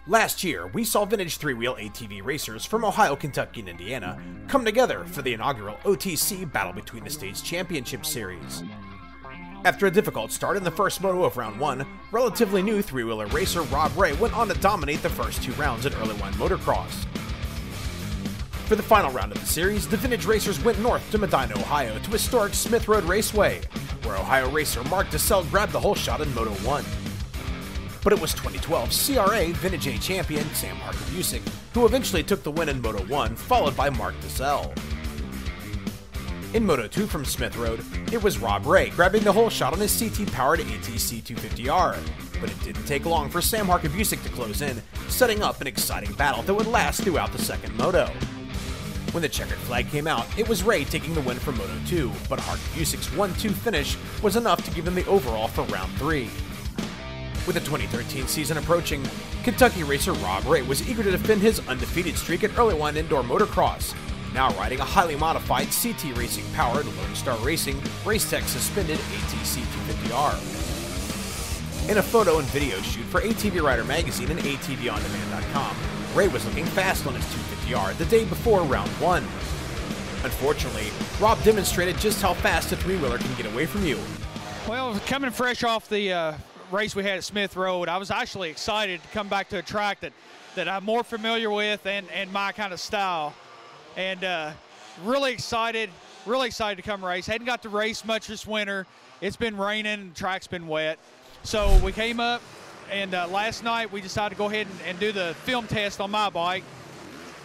Last year, we saw vintage three-wheel ATV racers from Ohio, Kentucky, and Indiana come together for the inaugural OTC Battle Between the States Championship Series. After a difficult start in the first moto of round 1, relatively new three-wheeler racer Rob Ray went on to dominate the first 2 rounds at Earlywine Motocross. For the final round of the series, the vintage racers went north to Medina, Ohio to historic Smith Road Raceway, where Ohio racer Mark DeSalle grabbed the whole shot in Moto 1. But it was 2012 CRA Vintage A champion Sam Harker-Busick who eventually took the win in Moto 1, followed by Mark DeSalle. In Moto 2 from Smith Road, it was Rob Ray grabbing the whole shot on his CT-powered ATC 250R, but it didn't take long for Sam Harker-Busick to close in, setting up an exciting battle that would last throughout the second moto. When the checkered flag came out, it was Ray taking the win for Moto 2, but Harker-Busick's 1-2 finish was enough to give him the overall for round 3. With the 2013 season approaching, Kentucky racer Rob Ray was eager to defend his undefeated streak at Earlywine Indoor Motocross, now riding a highly modified CT Racing-powered Lone Star Racing Racetech suspended ATC 250R. In a photo and video shoot for ATV Rider Magazine and ATVOnDemand.com, Ray was looking fast on his 250R the day before round 1. Unfortunately, Rob demonstrated just how fast a three-wheeler can get away from you. Well, coming fresh off the race we had at Smith Road, I was actually excited to come back to a track that I'm more familiar with and my kind of style. And really excited to come race. Hadn't got to race much this winter. It's been raining, the track's been wet. So we came up, and last night we decided to go ahead and do the film test on my bike.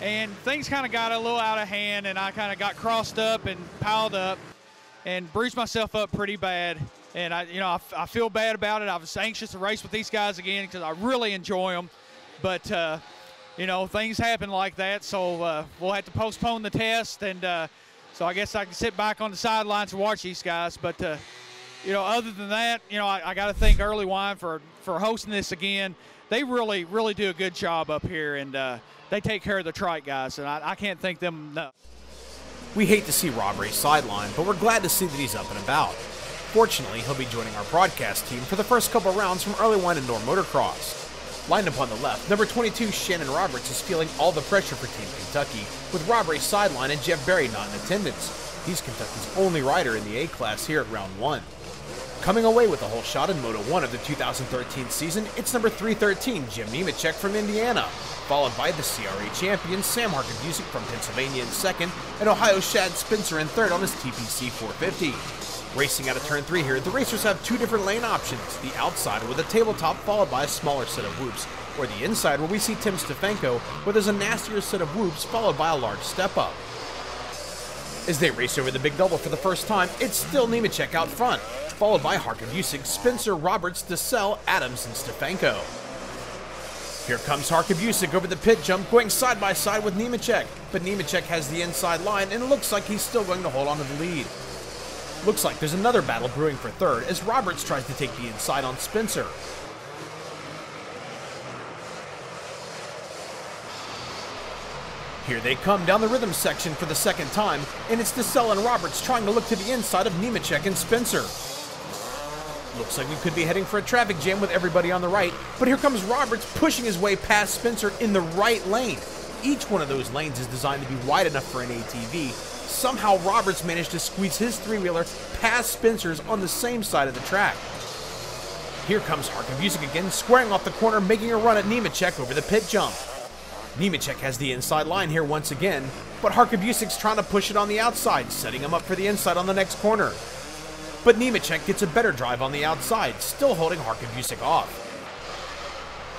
And things kind of got a little out of hand, and I kind of got crossed up and piled up and bruised myself up pretty bad. And I feel bad about it. I was anxious to race with these guys again because I really enjoy them. But, things happen like that. So we'll have to postpone the test. And so I guess I can sit back on the sidelines and watch these guys. But, other than that, I got to thank Earlywine for hosting this again. They really, really do a good job up here. And they take care of the trike guys. And I can't thank them enough. We hate to see Rob Ray sidelined, but we're glad to see that he's up and about. Fortunately, he'll be joining our broadcast team for the first couple rounds from Earlywine Indoor Motocross. Lined up on the left, number 22 Shannon Roberts is feeling all the pressure for Team Kentucky, with Rob Ray sideline and Jeff Berry not in attendance. He's Kentucky's only rider in the A-class here at round 1. Coming away with a whole shot in Moto 1 of the 2013 season, it's number 313 Jim Nemechek from Indiana, followed by the CRA champion Sam Harker-Busick from Pennsylvania in second, and Ohio's Shad Spencer in third on his TPC 450. Racing out of turn 3 here, the racers have 2 different lane options, the outside with a tabletop followed by a smaller set of whoops, or the inside where we see Tim Stefanko, where there's a nastier set of whoops followed by a large step-up. As they race over the big double for the first time, it's still Nemechek out front, followed by Harker-Busick, Spencer, Roberts, DeSalle, Adams, and Stefanko. Here comes Harker-Busick over the pit jump, going side by side with Nemechek, but Nemechek has the inside line and it looks like he's still going to hold on to the lead. Looks like there's another battle brewing for third as Roberts tries to take the inside on Spencer. Here they come down the rhythm section for the second time, and it's DeSalle and Roberts trying to look to the inside of Nemechek and Spencer. Looks like we could be heading for a traffic jam with everybody on the right, but here comes Roberts pushing his way past Spencer in the right lane. Each one of those lanes is designed to be wide enough for an ATV. Somehow Roberts managed to squeeze his three-wheeler past Spencer's on the same side of the track. Here comes Harker-Busick again, squaring off the corner, making a run at Nemechek over the pit jump. Nemechek has the inside line here once again, but Harker-Busick's trying to push it on the outside, setting him up for the inside on the next corner. But Nemechek gets a better drive on the outside, still holding Harker-Busick off.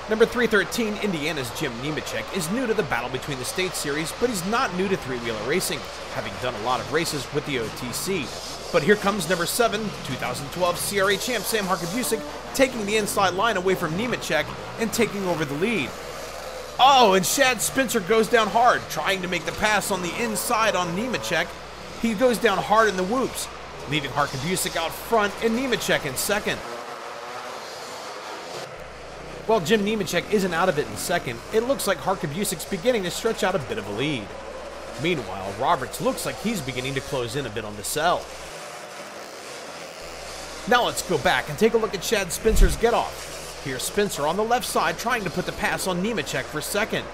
Number 313, Indiana's Jim Nemechek, is new to the Battle Between the States series, but he's not new to three-wheeler racing, having done a lot of races with the OTC. But here comes number 7, 2012 CRA champ Sam Harker-Busick, taking the inside line away from Nemechek and taking over the lead. Oh, and Shad Spencer goes down hard, trying to make the pass on the inside on Nemechek. He goes down hard in the whoops, leaving Harker-Busick out front and Nemechek in second. While Jim Nemechek isn't out of it in second, it looks like Harker-Busick's beginning to stretch out a bit of a lead. Meanwhile, Roberts looks like he's beginning to close in a bit on DeSalle. Now let's go back and take a look at Shad Spencer's get-off. Here's Spencer on the left side trying to put the pass on Nemechek for second.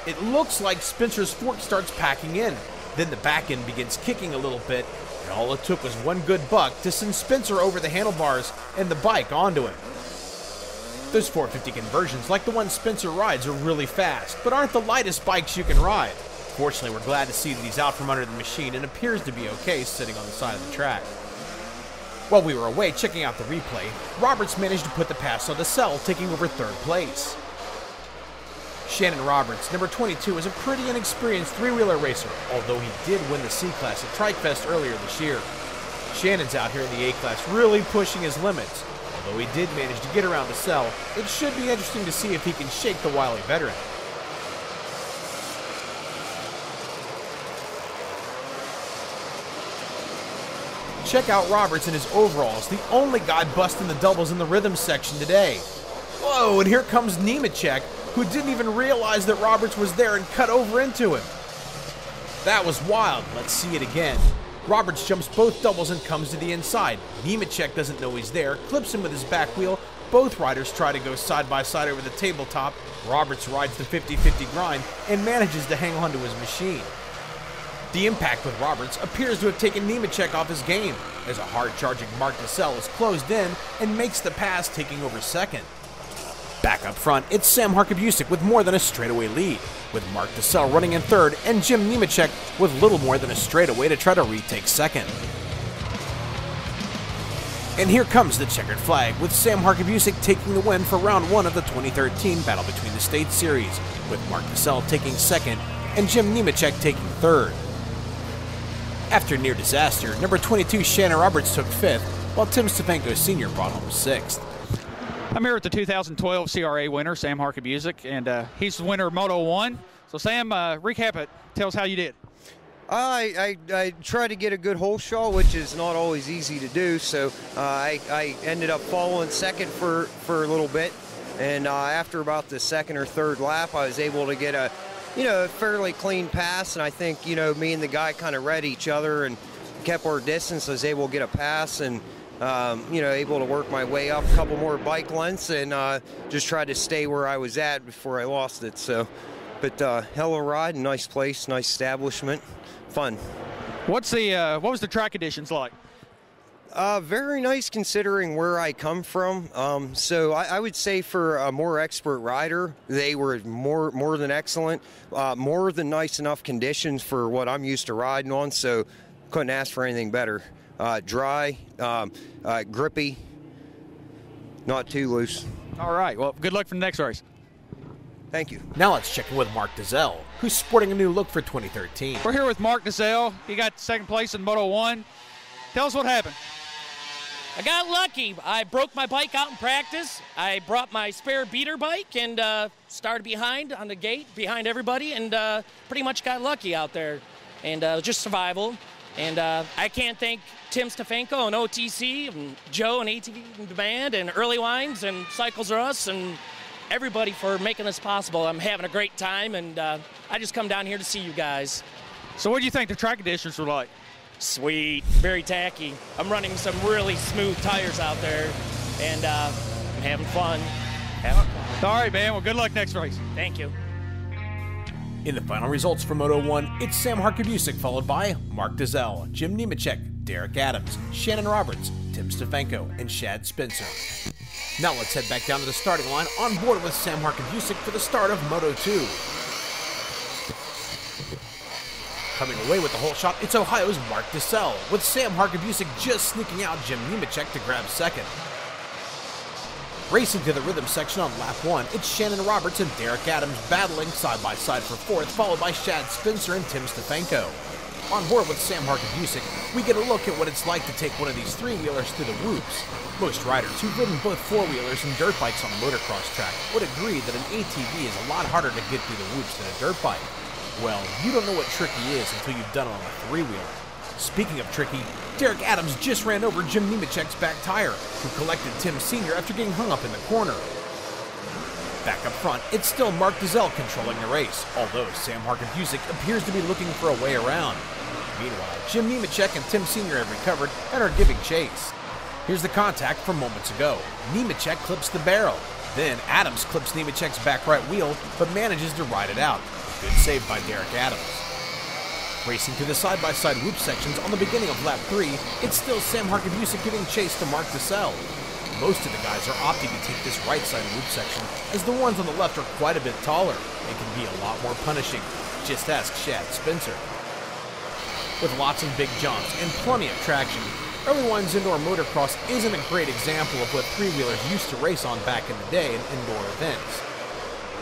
It looks like Spencer's fork starts packing in. Then the back end begins kicking a little bit, and all it took was one good buck to send Spencer over the handlebars and the bike onto him. Those 450 conversions, like the one Spencer rides, are really fast, but aren't the lightest bikes you can ride. Fortunately, we're glad to see that he's out from under the machine and appears to be okay sitting on the side of the track. While we were away checking out the replay, Roberts managed to put the pass on DeSalle, taking over third place. Shannon Roberts, number 22, is a pretty inexperienced three-wheeler racer, although he did win the C-Class at Trikefest earlier this year. Shannon's out here in the A-Class really pushing his limits. Although he did manage to get around DeSalle, it should be interesting to see if he can shake the wily veteran. Check out Roberts in his overalls, the only guy busting the doubles in the rhythm section today. Whoa, and here comes Nemechek, who didn't even realize that Roberts was there and cut over into him. That was wild. Let's see it again. Roberts jumps both doubles and comes to the inside. Nemechek doesn't know he's there, clips him with his back wheel. Both riders try to go side by side over the tabletop. Roberts rides the 50-50 grind and manages to hang on to his machine. The impact with Roberts appears to have taken Nemechek off his game, as a hard-charging Mark DeSalle is closed in and makes the pass, taking over second. Back up front, it's Sam Harkabusik with more than a straightaway lead, with Mark DeSalle running in third and Jim Nemechek with little more than a straightaway to try to retake second. And here comes the checkered flag, with Sam Harkabusik taking the win for round one of the 2013 Battle Between the States series, with Mark DeSalle taking second and Jim Nemechek taking third. After near disaster, number 22 Shannon Roberts took fifth, while Tim Stefanko Sr. brought home sixth. I'm here with the 2012 CRA winner, Sam Harkabusik, and he's the winner of Moto 1. So, Sam, recap it. Tell us how you did. I tried to get a good hole shot, which is not always easy to do, so I ended up following second for a little bit, and after about the second or third lap, I was able to get a fairly clean pass, and I think, me and the guy kind of read each other and kept our distance. I was able to get a pass and able to work my way up a couple more bike lengths and just tried to stay where I was at before I lost it. So, but hell of a ride, nice place, nice establishment, fun. What was the track conditions like? Very nice considering where I come from. So I would say for a more expert rider, they were more than excellent, more than nice enough conditions for what I'm used to riding on. So couldn't ask for anything better. Dry, grippy, not too loose. All right. Well, good luck for the next race. Thank you. Now let's check in with Mark DeSalle, who's sporting a new look for 2013. We're here with Mark DeSalle. He got second place in Moto 1. Tell us what happened. I got lucky. I broke my bike out in practice. I brought my spare beater bike and started behind on the gate, behind everybody, and pretty much got lucky out there. And just survival. And I can't thank Tim Stefanko and OTC and Joe and ATV and Demand and Earlywines and Cycles R Us and everybody for making this possible. I'm having a great time, and I just come down here to see you guys. So what do you think the track conditions were like? Sweet, very tacky. I'm running some really smooth tires out there, and I'm having fun. All right, man. Well, good luck next race. Thank you. In the final results for Moto 1, it's Sam Harkabusik followed by Mark DeSalle, Jim Nemechek, Derek Adams, Shannon Roberts, Tim Stefanko, and Shad Spencer. Now let's head back down to the starting line on board with Sam Harkabusik for the start of Moto 2. Coming away with the whole shot, it's Ohio's Mark DeSalle, with Sam Harkabusik just sneaking out Jim Nemechek to grab second. Racing to the rhythm section on lap 1, it's Shannon Roberts and Derek Adams battling side by side for fourth, followed by Shad Spencer and Tim Stefanko. On board with Sam Harkabusik, we get a look at what it's like to take one of these three-wheelers through the whoops. Most riders who've ridden both four-wheelers and dirt bikes on a motocross track would agree that an ATV is a lot harder to get through the whoops than a dirt bike. Well, you don't know what tricky is until you've done it on a three-wheeler. Speaking of tricky, Derek Adams just ran over Jim Nemechek's back tire, who collected Tim Sr. after getting hung up in the corner. Back up front, it's still Mark DeSalle controlling the race, although Sam Harkabusik appears to be looking for a way around. Meanwhile, Jim Nemechek and Tim Sr. have recovered and are giving chase. Here's the contact from moments ago. Nemechek clips the barrel. Then Adams clips Nemechek's back right wheel, but manages to ride it out. Good save by Derek Adams. Racing through the side-by-side whoop sections on the beginning of lap 3, it's still Sam Harkabusik giving chase to Mark Dessel. Most of the guys are opting to take this right side whoop section, as the ones on the left are quite a bit taller and can be a lot more punishing. Just ask Shad Spencer. With lots of big jumps and plenty of traction, Earlywine's Indoor Motocross isn't a great example of what three-wheelers used to race on back in the day in indoor events.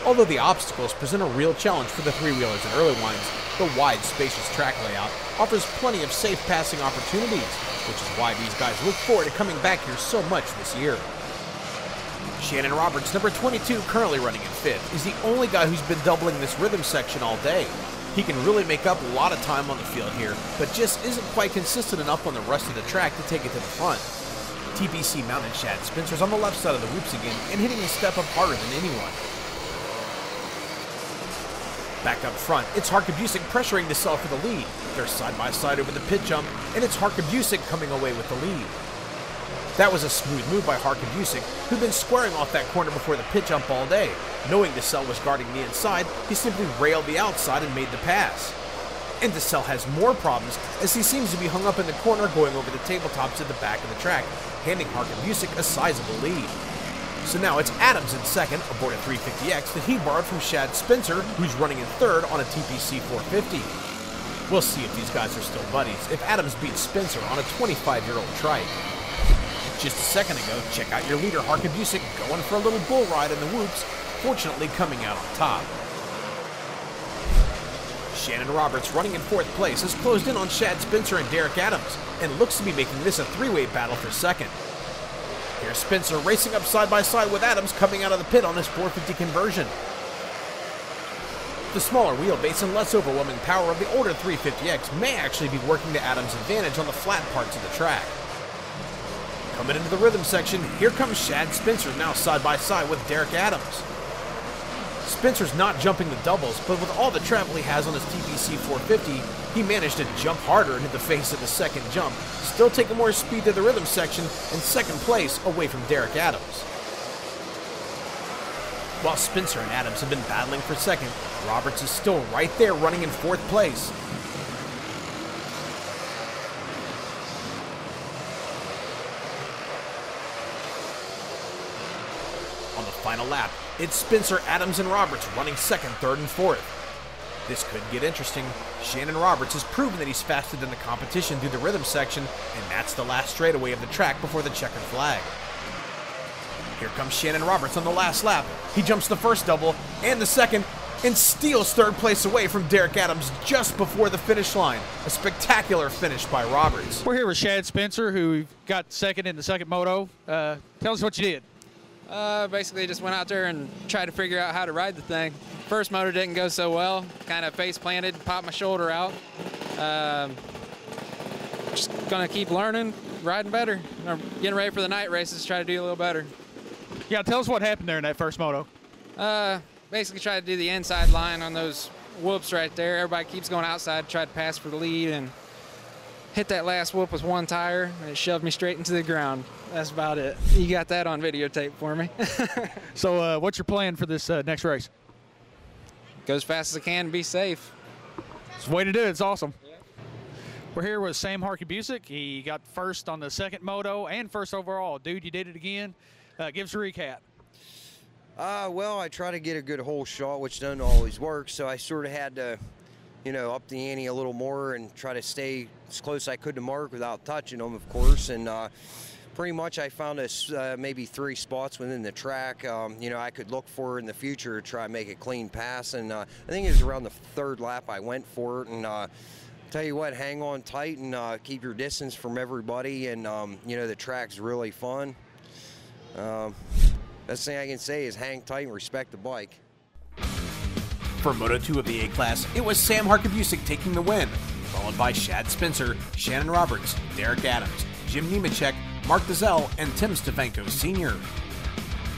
Although the obstacles present a real challenge for the three-wheelers at Earlywine's, the wide, spacious track layout offers plenty of safe passing opportunities, which is why these guys look forward to coming back here so much this year. Shannon Roberts, number 22, currently running in 5th, is the only guy who's been doubling this rhythm section all day. He can really make up a lot of time on the field here, but just isn't quite consistent enough on the rest of the track to take it to the front. TBC mounted Shad Spencer's on the left side of the whoops again and hitting the step up harder than anyone. Back up front, it's Harkabusik pressuring Dessel for the lead. They're side by side over the pit jump, and it's Harkabusik coming away with the lead. That was a smooth move by Harkabusik, who'd been squaring off that corner before the pit jump all day. Knowing Dessel was guarding the inside, he simply railed the outside and made the pass. And Dessel has more problems, as he seems to be hung up in the corner going over the tabletops at the back of the track, handing Harkabusik a sizable lead. So now it's Adams in 2nd, aboard a 350X that he borrowed from Shad Spencer, who's running in 3rd on a TPC 450. We'll see if these guys are still buddies, if Adams beats Spencer on a 25-year-old trike. Just a second ago, check out your leader Harkabusik going for a little bull ride in the whoops, fortunately coming out on top. Shannon Roberts, running in 4th place, has closed in on Shad Spencer and Derek Adams, and looks to be making this a three-way battle for 2nd. Here's Spencer racing up side by side with Adams coming out of the pit on his 450 conversion. The smaller wheelbase and less overwhelming power of the older 350X may actually be working to Adams' advantage on the flat parts of the track. Coming into the rhythm section, here comes Shad Spencer now side by side with Derek Adams. Spencer's not jumping the doubles, but with all the travel he has on his TPC 450, he managed to jump harder and hit the face of the second jump, still taking more speed to the rhythm section and 2nd place away from Derek Adams. While Spencer and Adams have been battling for 2nd, Roberts is still right there running in 4th place. On the final lap, it's Spencer, Adams, and Roberts running 2nd, 3rd, and 4th. This could get interesting. Shannon Roberts has proven that he's faster than the competition through the rhythm section, and that's the last straightaway of the track before the checkered flag. Here comes Shannon Roberts on the last lap. He jumps the first double and the second, and steals 3rd place away from Derek Adams just before the finish line. A spectacular finish by Roberts. We're here with Shad Spencer, who got 2nd in the 2nd moto. Tell us what you did. Basically just went out there and tried to figure out how to ride the thing. First moto didn't go so well. Kind of face planted, popped my shoulder out. Just gonna keep learning, riding better. Getting ready for the night races, try to do a little better. Yeah, tell us what happened there in that first moto. Basically tried to do the inside line on those whoops right there. Everybody keeps going outside, tried to pass for the lead, and hit that last whoop with one tire, and it shoved me straight into the ground. That's about it. You got that on videotape for me. So what's your plan for this next race? Go as fast as I can and be safe. It's the way to do it. It's awesome. Yeah. We're here with Sam Harkabusik. He got 1st on the 2nd moto and 1st overall. Dude, you did it again. Give us a recap. Well, I try to get a good hole shot, which doesn't always work, so I sort of had to, up the ante a little more and try to stay as close as I could to mark without touching them, of course. And pretty much I found maybe 3 spots within the track, I could look for in the future to try and make a clean pass. And I think it was around the 3rd lap I went for it. And tell you what, hang on tight and keep your distance from everybody. And, the track's really fun. Best thing I can say is hang tight and respect the bike. For Moto 2 of the A-Class, it was Sam Harkabusik taking the win, followed by Shad Spencer, Shannon Roberts, Derek Adams, Jim Nemechek, Mark Dessel, and Tim Stefanko Sr.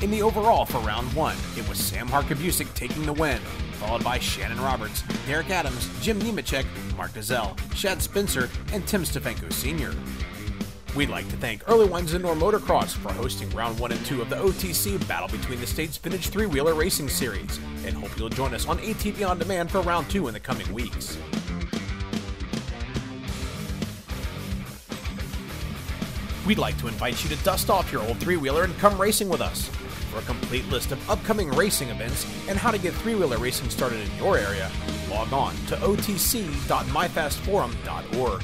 In the overall for round 1, it was Sam Harkabusik taking the win, followed by Shannon Roberts, Derek Adams, Jim Nemechek, Mark Dessel, Shad Spencer, and Tim Stefanko Sr. We'd like to thank Earlywine Indoor Motocross for hosting round 1 and 2 of the OTC Battle Between the States Vintage Three-Wheeler Racing Series, and hope you'll join us on ATV On Demand for round 2 in the coming weeks. We'd like to invite you to dust off your old three-wheeler and come racing with us. For a complete list of upcoming racing events and how to get three-wheeler racing started in your area, log on to otc.myfastforum.org.